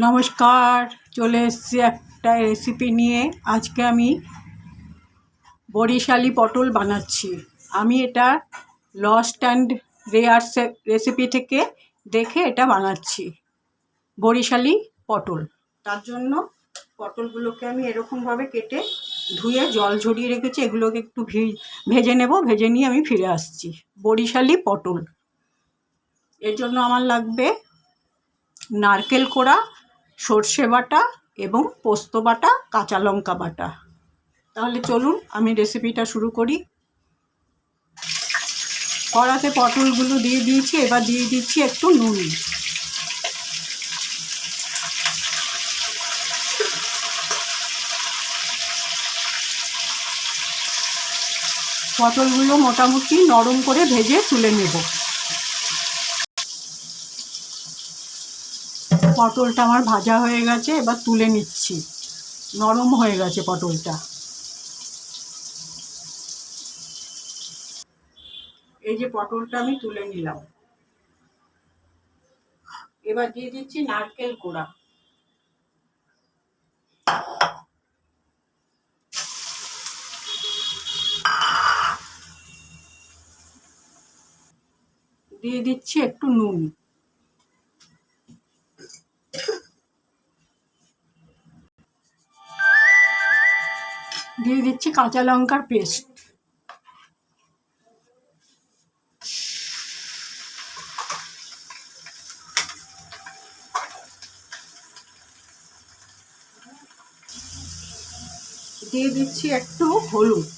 নমস্কার, চলে এসেছি একটা রেসিপি নিয়ে। আজকে আমি বরিশালি পটল বানাচ্ছি। আমি এটা লস্ট অ্যান্ড রেয়ার রেসিপি থেকে দেখে এটা বানাচ্ছি, বরিশালি পটল। তার জন্য পটলগুলোকে আমি এরকমভাবে কেটে ধুয়ে জল ঝরিয়ে রেখেছি। এগুলোকে একটু ভেজে নেব, ভেজে নিয়ে আমি ফিরে আসছি। বরিশালি পটল, এর জন্য আমার লাগবে নারকেল কোড়া, সর্ষে বাটা এবং পোস্ত বাটা, কাঁচা লঙ্কা বাটা। তাহলে চলুন আমি রেসিপিটা শুরু করি। কড়াতে পটলগুলো দিয়ে দিয়েছি, এবার দিয়ে দিচ্ছি একটু নুন। পটলগুলো মোটামুটি নরম করে ভেজে তুলে নেব। পটলটা আমার ভাজা হয়ে গেছে, এবার তুলে নিচ্ছি। নরম হয়ে গেছে পটলটা। এই যে পটলটা আমি তুলে নিলাম। এবার দিয়ে দিচ্ছি নারকেল কোড়া। দিয়ে দিচ্ছি একটু নুন। দিয়ে দিচ্ছি কাঁচা লঙ্কার পেস্ট। দিয়ে দিচ্ছি একটু হলুদ।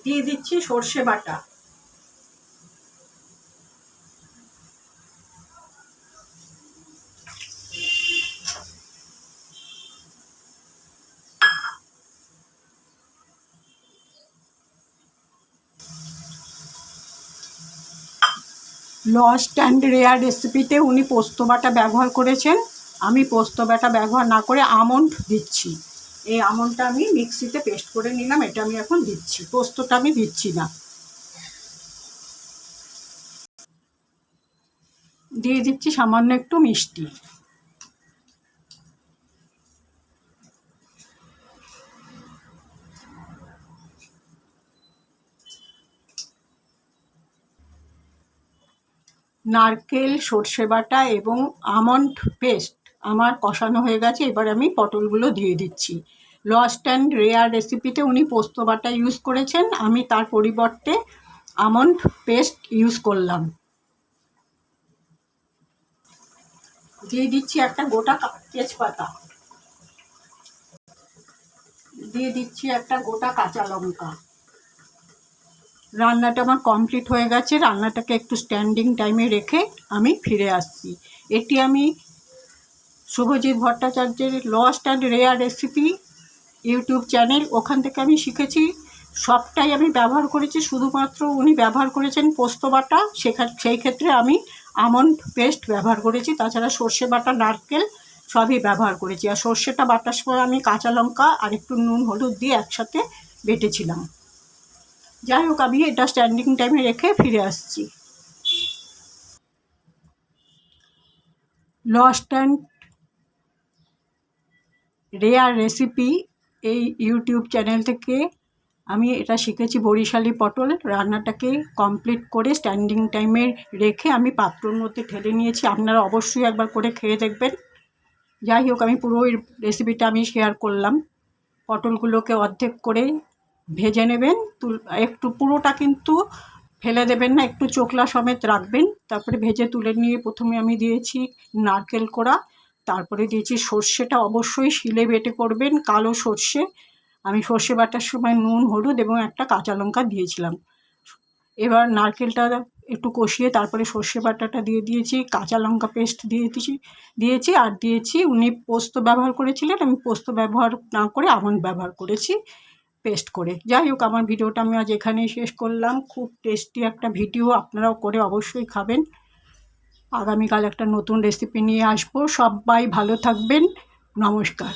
দিয়ে দিচ্ছি সর্ষে বাটা। লস্ট অ্যান্ড রেয়ার রেসিপিতে উনি পোস্ত বাটা ব্যবহার করেছেন। আমি পোস্ত বাটা ব্যবহার না করে আমন্ড দিচ্ছি। এই আমন্ডটা আমি মিক্সিতে পেস্ট করে নিলাম, এটা আমি এখন দিচ্ছি। পোস্তটা আমি দিচ্ছি না। দিয়ে দিচ্ছি সামান্য একটু মিষ্টি। নারকেল, সর্ষে বাটা এবং আমন্ড পেস্ট আমার কষানো হয়ে গেছে। এবার আমি পটলগুলো দিয়ে দিচ্ছি। লস্ট অ্যান্ড রেয়ার রেসিপিতে উনি পোস্ত বাটা ইউজ করেছেন, আমি তার পরিবর্তে আমন্ড পেস্ট ইউজ করলাম। দিয়ে দিচ্ছি একটা গোটা তেজপাতা। দিয়ে দিচ্ছি একটা গোটা কাঁচা লঙ্কা। রান্নাটা আমার কমপ্লিট হয়ে গেছে। রান্নাটাকে একটু স্ট্যান্ডিং টাইমে রেখে আমি ফিরে আসছি। এটি আমি শুভজিৎ ভট্টাচার্যের lost and rare recipe YouTube channel, ওখান থেকে আমি শিখেছি। সবটাই আমি ব্যবহার করেছি, শুধুমাত্র উনি ব্যবহার করেছেন পোস্ত বাটা, সেই ক্ষেত্রে আমি আমন্ড পেস্ট ব্যবহার করেছি। তাছাড়া সর্ষে বাটা, নারকেল সবই ব্যবহার করেছি। আর সর্ষেটা বাটার সময় আমি কাঁচা লঙ্কা আর একটু নুন হলুদ দিয়ে একসাথে বেটেছিলাম। যাই হোক, আমি এটা স্ট্যান্ডিং টাইমে রেখে ফিরে আসছি। লস্ট অ্যান্ড রেয়ার রেসিপি এই ইউটিউব চ্যানেল থেকে আমি এটা শিখেছি, বরিশালি পটল। রান্নাটাকে কমপ্লিট করে স্ট্যান্ডিং টাইমে রেখে আমি পাত্রর মধ্যে ঢেলে নিয়েছি। আপনারা অবশ্যই একবার করে খেয়ে দেখবেন। যাই হোক, আমি পুরো রেসিপিটা আমি শেয়ার করলাম। পটলগুলোকে অর্ধেক করে ভেজে নেবেন, একটু পুরোটা কিন্তু ফেলে দেবেন না, একটু চোখলা সমেত রাখবেন। তারপরে ভেজে তুলে নিয়ে প্রথমে আমি দিয়েছি নারকেল কোড়া, তারপরে দিয়েছি সর্ষেটা অবশ্যই শিলে বেটে করবেন, কালো সর্ষে। আমি সর্ষে বাটার সময় নুন হলুদ এবং একটা কাঁচা লঙ্কা দিয়েছিলাম। এবার নারকেলটা একটু কষিয়ে তারপরে সর্ষে বাটাটা দিয়ে দিয়েছি, কাঁচা লঙ্কা পেস্ট দিয়েছি আর দিয়েছি, উনি পোস্ত ব্যবহার করেছিলেন, আমি পোস্ত ব্যবহার না করে আমন্ড ব্যবহার করেছি পেস্ট করে। যাই হোক, আমার ভিডিওটা আমি আজ এখানেই শেষ করলাম। খুব টেস্টি একটা ভিডিও, আপনারাও করে অবশ্যই খাবেন। আগামীকাল একটা নতুন রেসিপি নিয়ে আসবো। সবাই ভালো থাকবেন। নমস্কার।